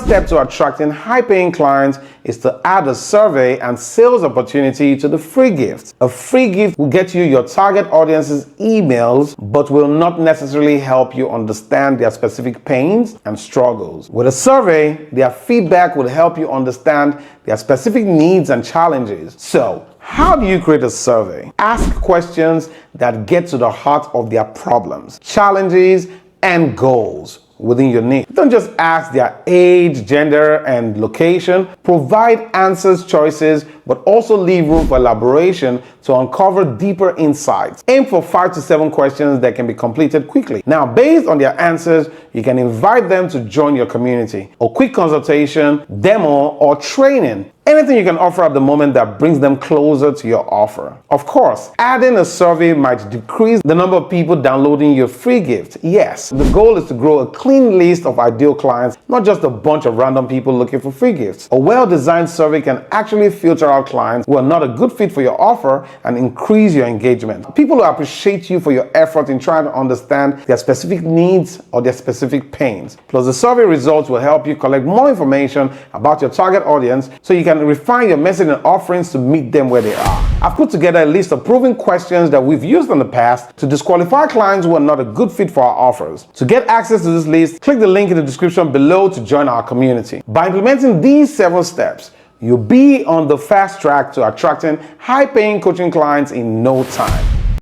step to attracting high-paying clients is to add a survey and sales opportunity to the free gift. A free gift will get you your target audience's emails, but will not necessarily help you understand their specific pains and struggles. With a survey, their feedback will help you understand their specific needs and challenges. So, how do you create a survey? Ask questions that get to the heart of their problems, challenges, and goals within your niche. Don't just ask their age, gender, and location. Provide answers, choices, but also leave room for elaboration to uncover deeper insights. Aim for 5 to 7 questions that can be completed quickly. Now, based on their answers, you can invite them to join your community. A quick consultation, demo, or training. Anything you can offer at the moment that brings them closer to your offer. Of course, adding a survey might decrease the number of people downloading your free gift. Yes, the goal is to grow a clean list of ideal clients, not just a bunch of random people looking for free gifts. A well-designed survey can actually filter out clients who are not a good fit for your offer and increase your engagement. People who appreciate you for your effort in trying to understand their specific needs or their specific pains. Plus, the survey results will help you collect more information about your target audience so you can refine your messaging and offerings to meet them where they are. I've put together a list of proven questions that we've used in the past to disqualify clients who are not a good fit for our offers. To get access to this list, click the link in the description below to join our community. By implementing these 7 steps, you'll be on the fast track to attracting high-paying coaching clients in no time.